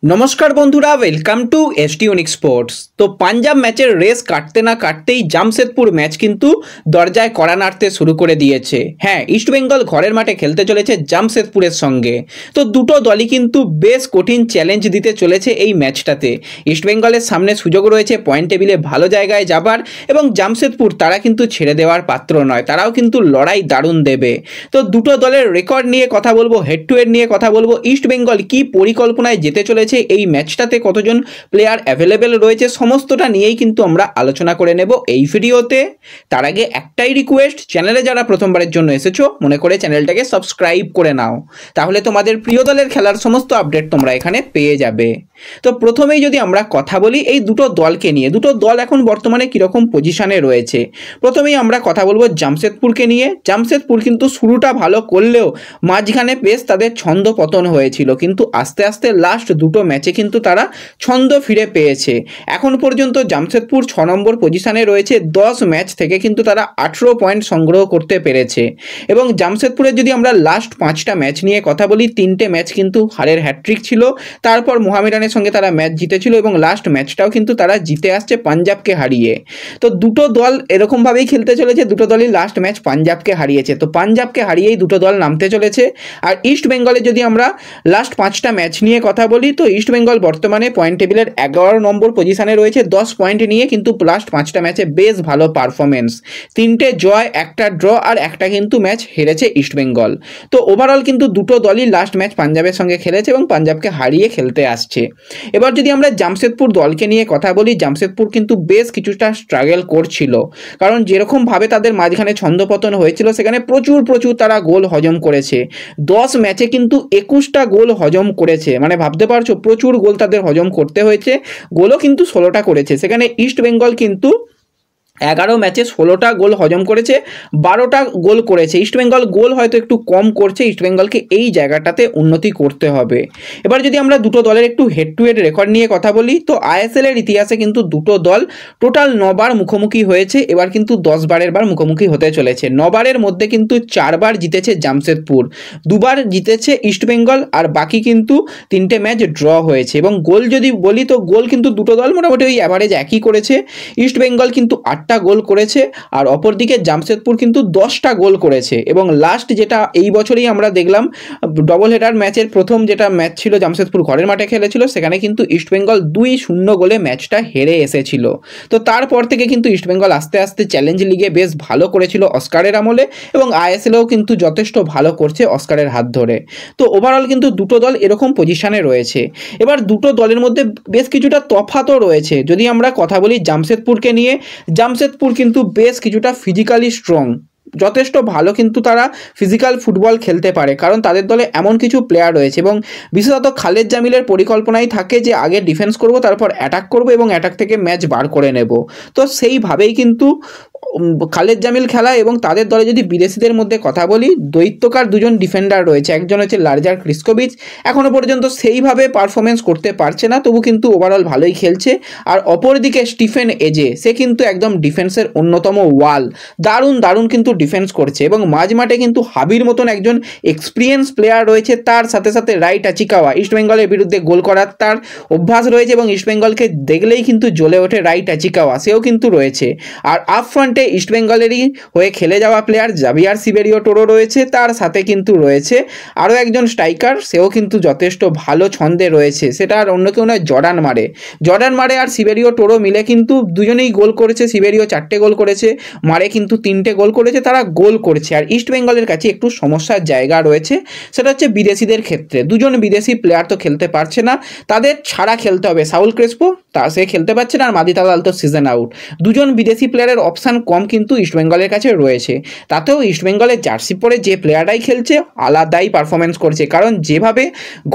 নমস্কার বন্ধুরা, welcome to ST unique sports. তো পাঞ্জাব ম্যাচের রেস কাটতে না কাটতেই জামশেদপুর ম্যাচ কিন্তু দরজায় কড়া নাড়তে শুরু করে দিয়েছে। হ্যাঁ, ইস্টবেঙ্গল ঘরের মাঠে খেলতে চলেছে জামশেদপুরের সঙ্গে। তো দুটো দলই কিন্তু বেশ কঠিন চ্যালেঞ্জ দিতে চলেছে এই ম্যাচটাতে। ইস্টবেঙ্গলের সামনে সুযোগ রয়েছে পয়েন্ট টেবিলে ভালো জায়গায় যাবার, এবং জামশেদপুর তারা কিন্তু ছেড়ে দেওয়ার পাত্র নয়, তারাও কিন্তু লড়াই দারুণ দেবে। তো দুটো দলের রেকর্ড নিয়ে কথা বলবো, হেড টু হেড নিয়ে কথা বলবো, ইস্টবেঙ্গল কি পরিকল্পনায় যেতে চলেছে, এই ম্যাচটাতে কতজন প্লেয়ার অ্যাভেলেবেল রয়েছে, সমস্তটা নিয়েই কিন্তু আমরা আলোচনা করে নেব এই ভিডিওতে। তার আগে একটাই রিকোয়েস্ট, চ্যানেলে যারা প্রথমবারের জন্য এসেছো মনে করে চ্যানেলটাকে সাবস্ক্রাইব করে নাও, তাহলে তোমাদের প্রিয় দলের খেলার সমস্ত আপডেট তোমরা এখানে পেয়ে যাবে। তো প্রথমেই যদি আমরা কথা বলি এই দুটো দলকে নিয়ে, দুটো দল এখন বর্তমানে কীরকম পজিশনে রয়েছে। প্রথমেই আমরা কথা বলবো জামশেদপুরকে নিয়ে। জামশেদপুর কিন্তু শুরুটা ভালো করলেও মাঝখানে বেশ তাদের ছন্দ পতন হয়েছিল, কিন্তু আস্তে আস্তে লাস্ট দুটো ম্যাচে কিন্তু তারা ছন্দ ফিরে পেয়েছে। এখন পর্যন্ত জামশেদপুর 6 নম্বর পজিশনে রয়েছে। 10 ম্যাচ থেকে কিন্তু তারা 18 পয়েন্ট সংগ্রহ করতে পেরেছে। এবং জামশেদপুরের যদি আমরা লাস্ট 5টা ম্যাচ নিয়ে কথা বলি, 3টে ম্যাচ কিন্তু হারের হ্যাট্রিক ছিল, তারপর মোহামেডানের সঙ্গে তারা ম্যাচ জিতেছিল, এবং লাস্ট ম্যাচটাও কিন্তু তারা জিতে আসছে পাঞ্জাবকে হারিয়ে। তো দুটো দল এরকমভাবেই খেলতে চলেছে, দুটো দলই লাস্ট ম্যাচ পাঞ্জাবকে হারিয়েছে। তো পাঞ্জাবকে হারিয়েই দুটো দল নামতে চলেছে। আর ইস্ট বেঙ্গলে যদি আমরা লাস্ট 5টা ম্যাচ নিয়ে কথা বলি, তো ইস্ট বেঙ্গল বর্তমানে পয়েন্ট টেবিলের 11 নম্বর পজিশনে রয়েছে 10 পয়েন্ট নিয়ে, কিন্তু লাস্ট 5টা ম্যাচে বেশ ভালো পারফরমেন্স, 3টে জয়, একটা ড্র আর একটা কিন্তু ম্যাচ হেরেছে ইস্ট বেঙ্গল। তো ওভারঅল কিন্তু দুটো দলই লাস্ট ম্যাচ পাঞ্জাবের সঙ্গে খেলেছে এবং পাঞ্জাবকে হারিয়ে খেলতে আসছে। এবার যদি আমরা জামশেদপুর দলকে নিয়ে কথা বলি, জামশেদপুর কিন্তু বেশ কিছুটা স্ট্রাগল করছিল, কারণ যেরকমভাবে তাদের মাঝখানে ছন্দপতন হয়েছিল সেখানে প্রচুর তারা গোল হজম করেছে। 10 ম্যাচে কিন্তু 21টা গোল হজম করেছে, মানে ভাবতে পারছো প্রচুর গোল তাদের হজম করতে হয়েছে। গোলও কিন্তু 16টা করেছে, সেখানে ইস্ট বেঙ্গল কিন্তু 11 ম্যাচে 16টা গোল হজম করেছে, 12টা গোল করেছে। ইস্টবেঙ্গল গোল হয়তো একটু কম করছে, ইস্টবেঙ্গলকে এই জায়গাটাতে উন্নতি করতে হবে। এবার যদি আমরা দুটো দলের একটু হেড টু হেড রেকর্ড নিয়ে কথা বলি, তো আইএসএল এর ইতিহাসে কিন্তু দুটো দল টোটাল 9 বার মুখোমুখি হয়েছে, এবার কিন্তু 10 বারের বার মুখোমুখি হতে চলেছে। 9 বারের মধ্যে কিন্তু 4 বার জিতেছে জামশেদপুর, 2 বার জিতেছে ইস্টবেঙ্গল, আর বাকি কিন্তু 3টে ম্যাচ ড্র হয়েছে। এবং গোল যদি বলি, তো গোল কিন্তু দুটো দল মোটামুটি ওই অ্যাভারেজ একই করেছে। ইস্টবেঙ্গল কিন্তু 8টা গোল করেছে, আর অপরদিকে জামশেদপুর কিন্তু 10টা গোল করেছে। এবং লাস্ট যেটা এই বছরই আমরা দেখলাম, ডবল হেডার ম্যাচের প্রথম যেটা ম্যাচ ছিল জামশেদপুর ঘরের মাঠে খেলেছিল, সেখানে কিন্তু ইস্টবেঙ্গল 2-0 গোলে ম্যাচটা হেরে এসেছিল। তো তারপর থেকে কিন্তু ইস্টবেঙ্গল আস্তে আস্তে চ্যালেঞ্জ লিগে বেশ ভালো করেছিল অস্কারের আমলে, এবং আইএসএলেও কিন্তু যথেষ্ট ভালো করছে অস্কারের হাত ধরে। তো ওভারঅল কিন্তু দুটো দল এরকম পজিশনে রয়েছে। এবার দুটো দলের মধ্যে বেশ কিছুটা তফাতও রয়েছে। যদি আমরা কথা বলি জামশেদপুরকে নিয়ে, জামশেদপুর কিন্তু বেশ কিছুটা ফিজিক্যালি স্ট্রং, যথেষ্ট ভালো কিন্তু তারা ফিজিক্যাল ফুটবল খেলতে পারে, কারণ তাদের দলে এমন কিছু প্লেয়ার রয়েছে। এবং বিশেষত খালেদ জামিলের পরিকল্পনাই থাকে যে আগে ডিফেন্স করব, তারপর অ্যাটাক করব, এবং অ্যাটাক থেকে ম্যাচ বার করে নেব। তো সেইভাবেই কিন্তু খালেদ জামিল খেলা। এবং তাদের দলে যদি বিদেশিদের মধ্যে কথা বলি, দৈত্যকার দুজন ডিফেন্ডার রয়েছে, একজন হচ্ছে লার্জার ক্রিস্কোভিচ, এখনও পর্যন্ত সেইভাবে পারফরমেন্স করতে পারছে না, তবু কিন্তু ওভারঅল ভালোই খেলছে। আর অপরদিকে স্টিফেন এজে, সে কিন্তু একদম ডিফেন্সের অন্যতম ওয়াল, দারুণ কিন্তু ডিফেন্স করছে। এবং মাঝমাঠে কিন্তু হাবির মতন একজন এক্সপিরিয়েন্স প্লেয়ার রয়েছে, তার সাথে সাথে রাইট আচিকাওয়া, ইস্টবেঙ্গলের বিরুদ্ধে গোল করার তার অভ্যাস রয়েছে, এবং ইস্টবেঙ্গলকে দেখলেই কিন্তু জ্বলে ওঠে রাইট আচিকাওয়া, সেও কিন্তু রয়েছে। আর আপ ফ্রন্টে ইস্টবেঙ্গলেরই হয়ে খেলে যাওয়া প্লেয়ার জাভিয়ার সিবেরিও টোরো রয়েছে, তার সাথে কিন্তু রয়েছে আরও একজন স্ট্রাইকার, সেও কিন্তু যথেষ্ট ভালো ছন্দে রয়েছে, সেটা আর অন্য কেউ নয়, জর্ডান মারে আর সিবেরিও টোরো মিলে কিন্তু দুজনেই গোল করেছে। সিবেরিও 4টে গোল করেছে, মারে কিন্তু 3টে গোল করেছে, তারা গোল করছে। আর ইস্টবেঙ্গলের কাছে একটু সমস্যার জায়গা রয়েছে, সেটা হচ্ছে বিদেশিদের ক্ষেত্রে। দুজন বিদেশি প্লেয়ার তো খেলতে পারছে না, তাদের ছাড়া খেলতে হবে। সাউল ক্রেসপো সে খেলতে পারছে না, আর মাদি তালাল তো সিজন আউট। দুজন বিদেশি প্লেয়ারের অপশান কম কিন্তু ইস্টবেঙ্গলের কাছে রয়েছে। তাতেও ইস্টবেঙ্গলের জার্সি পরে যে প্লেয়াররাই খেলছে আলাদাই পারফরমেন্স করছে, কারণ যেভাবে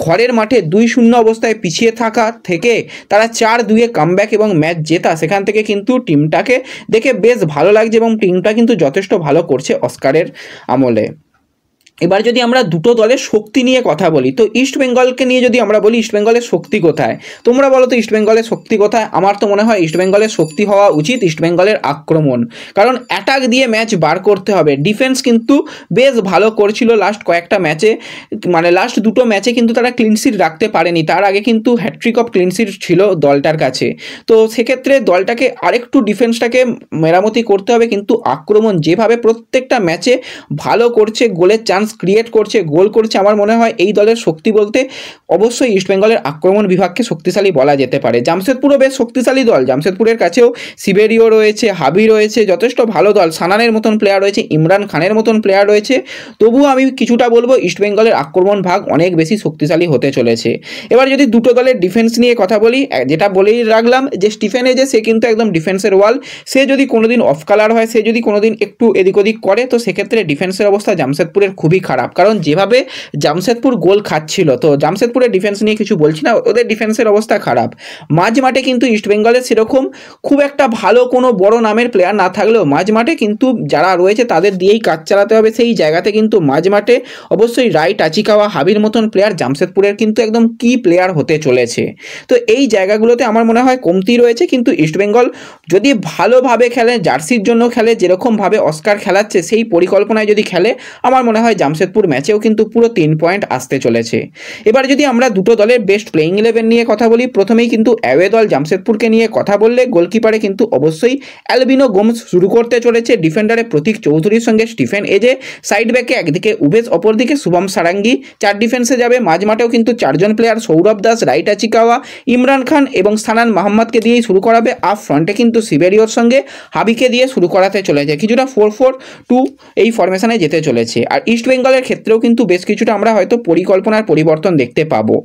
ঘরের মাঠে 2-0 অবস্থায় পিছিয়ে থাকা থেকে তারা 4-2 কামব্যাক এবং ম্যাচ জেতা, সেখান থেকে কিন্তু টিমটাকে দেখে বেশ ভালো লাগছে, এবং টিমটা কিন্তু যথেষ্ট ভালো করছে অস্কারের আমলে। এবার যদি আমরা দুটো দলের শক্তি নিয়ে কথা বলি, তো ইস্ট বেঙ্গলকে নিয়ে যদি আমরা বলি ইস্ট বেঙ্গলের শক্তি কোথায়, তোমরা বলো তো ইস্ট বেঙ্গলের শক্তি কোথায়? আমার তো মনে হয় ইস্ট বেঙ্গলের শক্তি হওয়া উচিত ইস্ট বেঙ্গলের আক্রমণ, কারণ অ্যাটাক দিয়ে ম্যাচ বার করতে হবে। ডিফেন্স কিন্তু বেশ ভালো করছিল লাস্ট কয়েকটা ম্যাচে, মানে লাস্ট দুটো ম্যাচে কিন্তু তারা ক্লিনশিট রাখতে পারেনি, তার আগে কিন্তু হ্যাট্রিক অফ ক্লিনশিট ছিল দলটার কাছে। তো সেক্ষেত্রে দলটাকে আরেকটু ডিফেন্সটাকে মেরামতি করতে হবে, কিন্তু আক্রমণ যেভাবে প্রত্যেকটা ম্যাচে ভালো করছে, গোলের চান্স ক্রিয়েট করছে, গোল করছে, আমার মনে হয় এই দলের শক্তি বলতে অবশ্যই ইস্টবেঙ্গলের আক্রমণ বিভাগকে শক্তিশালী বলা যেতে পারে। জামশেদপুরও বেশ শক্তিশালী দল, জামশেদপুরের কাছেও সিবেরিও রয়েছে, হাবি রয়েছে, যথেষ্ট ভালো দল, সানানের মতন প্লেয়ার রয়েছে, ইমরান খানের মতন প্লেয়ার রয়েছে। তবুও আমি কিছুটা বলবো ইস্টবেঙ্গলের আক্রমণ ভাগ অনেক বেশি শক্তিশালী হতে চলেছে। এবার যদি দুটো দলের ডিফেন্স নিয়ে কথা বলি, যেটা বলেই রাখলাম যে স্টিফেন এজে সে কিন্তু একদম ডিফেন্সের ওয়াল, সে যদি কোনোদিন অফ কালার হয়, সে যদি কোনোদিন একটু এদিক ওদিক করে, তো সেক্ষেত্রে ডিফেন্সের অবস্থা জামশেদপুরের খুবই খারাপ, কারণ যেভাবে জামশেদপুর গোল খাচ্ছিল, তো জামশেদপুরের ডিফেন্স নিয়ে কিছু বলছি না, ওদের ডিফেন্সের অবস্থা খারাপ। মাঝ মাঠে কিন্তু ইস্টবেঙ্গলের সেরকম খুব একটা ভালো কোনো বড় নামের প্লেয়ার না থাকলেও মাঝ মাঠে কিন্তু যারা রয়েছে তাদের দিয়েই কাজ চালাতে হবে। সেই জায়গাতে কিন্তু মাঝ মাঠে অবশ্যই রাইট আচিকাওয়া হাবির মতন প্লেয়ার জামশেদপুরের কিন্তু একদম কি প্লেয়ার হতে চলেছে। তো এই জায়গাগুলোতে আমার মনে হয় কমতি রয়েছে, কিন্তু ইস্টবেঙ্গল যদি ভালোভাবে খেলে, জার্সির জন্য খেলে, যেরকমভাবে অস্কার খেলাচ্ছে সেই পরিকল্পনায় যদি খেলে, আমার মনে হয় জামশেদপুর ম্যাচেও কিন্তু পুরো 3 পয়েন্ট আসতে চলেছে। এবার যদি আমরা দুটো দলের বেস্ট প্লেইং 11 নিয়ে কথা বলি, প্রথমেই কিন্তু অ্যাওয়ে দল জামশেদপুরকে নিয়ে কথা বললে গোলকিপারে কিন্তু অবশ্যই অ্যালবিনো গোমস শুরু করতে চলেছে, ডিফেন্ডারে প্রতীক চৌধুরীর সঙ্গে স্টিফেন এজে, সাইড ব্যাকে একদিকে উবেশ, অপরদিকে শুভম সারাঙ্গি, 4 ডিফেন্সে যাবে। মাঝ মাঠেও কিন্তু 4 জন প্লেয়ার, সৌরভ দাস, রাইট আচিকাওয়া, ইমরান খান এবং সানান মাহমদকে দিয়েই শুরু করাবে। আপ ফ্রন্টে কিন্তু সিবেরিওর সঙ্গে হাবিকে দিয়ে শুরু করাতে চলেছে, কিছুটা 4-4-2 এই ফরমেশনে যেতে চলেছে। আর ইস্ট বেঙ্গলের ক্ষেত্রেও কিন্তু বেশ কিছুটা আমরা হয়তো পরিকল্পনার পরিবর্তন দেখতে পাবো।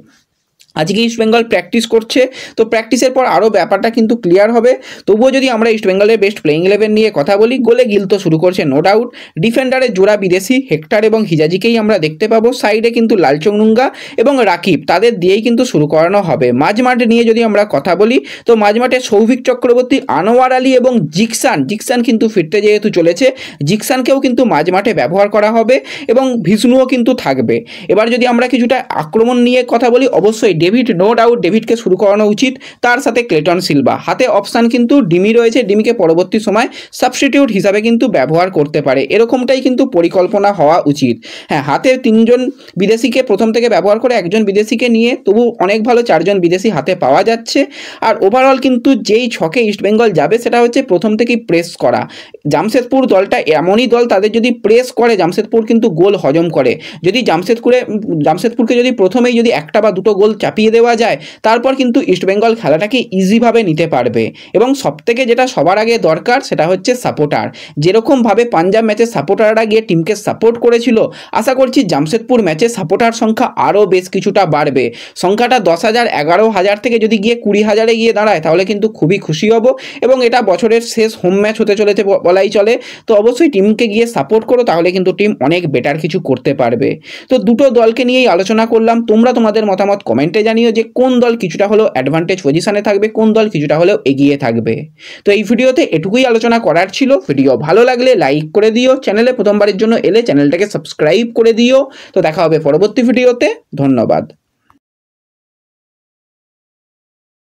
আজকে ইস্টবেঙ্গল প্র্যাকটিস করছে, তো প্র্যাকটিসের পর আরও ব্যাপারটা কিন্তু ক্লিয়ার হবে। তবুও যদি আমরা ইস্টবেঙ্গলের বেস্ট প্লেইং 11 নিয়ে কথা বলি, গোলে গিল তো শুরু করছে নো ডাউট, ডিফেন্ডারে জোড়া বিদেশি হেক্টর এবং হিজাজিকেই আমরা দেখতে পাবো, সাইডে কিন্তু লালচংনুঙ্গা এবং রাকিব, তাদের দিয়েই কিন্তু শুরু করানো হবে। মাঝমাঠে নিয়ে যদি আমরা কথা বলি, তো মাঝমাঠে সৌভিক চক্রবর্তী, আনোয়ার আলী এবং জিকসান কিন্তু ফিরতে যেহেতু চলেছে, জিকসানকেও কিন্তু মাঝমাঠে ব্যবহার করা হবে এবং ভিষ্ণুও কিন্তু থাকবে। এবার যদি আমরা কিছুটা আক্রমণ নিয়ে কথা বলি, অবশ্যই ডেভিড, নো ডাউট ডেভিডকে শুরু করানো উচিত, তার সাথে ক্লেটন সিলভা, হাতে অপশান কিন্তু ডিমি রয়েছে, ডিমিকে পরবর্তী সময় সাবস্টিটিউট হিসাবে কিন্তু ব্যবহার করতে পারে, এরকমটাই কিন্তু পরিকল্পনা হওয়া উচিত। হ্যাঁ, হাতে 3 জন বিদেশিকে প্রথম থেকে ব্যবহার করে 1 জন বিদেশিকে নিয়ে তবু অনেক ভালো 4 জন বিদেশি হাতে পাওয়া যাচ্ছে। আর ওভারঅল কিন্তু যেই ছকে ইস্টবেঙ্গল যাবে সেটা হচ্ছে প্রথম থেকেই প্রেস করা। জামশেদপুর দলটা এমনই দল, তাদের যদি প্রেস করে জামশেদপুর কিন্তু গোল হজম করে। যদি জামশেদপুরকে যদি প্রথমেই যদি একটা বা দুটো গোল চাপিয়ে দেওয়া যায়, তারপর কিন্তু ইস্টবেঙ্গল খেলাটাকে ইজিভাবে নিতে পারবে। এবং সবথেকে যেটা সবার আগে দরকার সেটা হচ্ছে সাপোর্টার। যেরকমভাবে পাঞ্জাব ম্যাচে সাপোর্টাররা গিয়ে টিমকে সাপোর্ট করেছিল, আশা করছি জামশেদপুর ম্যাচে সাপোর্টার সংখ্যা আরও বেশ কিছুটা বাড়বে। সংখ্যাটা 10,000 11,000 থেকে যদি গিয়ে 20,000-এ গিয়ে দাঁড়ায়, তাহলে কিন্তু খুবই খুশি হব। এবং এটা বছরের শেষ হোম ম্যাচ হতে চলেছে বলাই চলে, তো অবশ্যই টিমকে গিয়ে সাপোর্ট করো, তাহলে কিন্তু টিম অনেক বেটার কিছু করতে পারবে। তো দুটো দলকে নিয়েই আলোচনা করলাম, তোমরা তোমাদের মতামত কমেন্টে জানিও যে কোন দল কিছুটা হলেও অ্যাডভান্টেজ পজিশনে থাকবে, কোন দল কিছুটা হলেও এগিয়ে থাকবে। তো এই ভিডিওতে এটুকুই আলোচনা করার ছিল। ভিডিও ভালো লাগলে লাইক করে দিও, চ্যানেলে প্রথমবারের জন্য এলে চ্যানেলটাকে সাবস্ক্রাইব করে দিও। তো দেখা হবে পরবর্তী ভিডিওতে, ধন্যবাদ।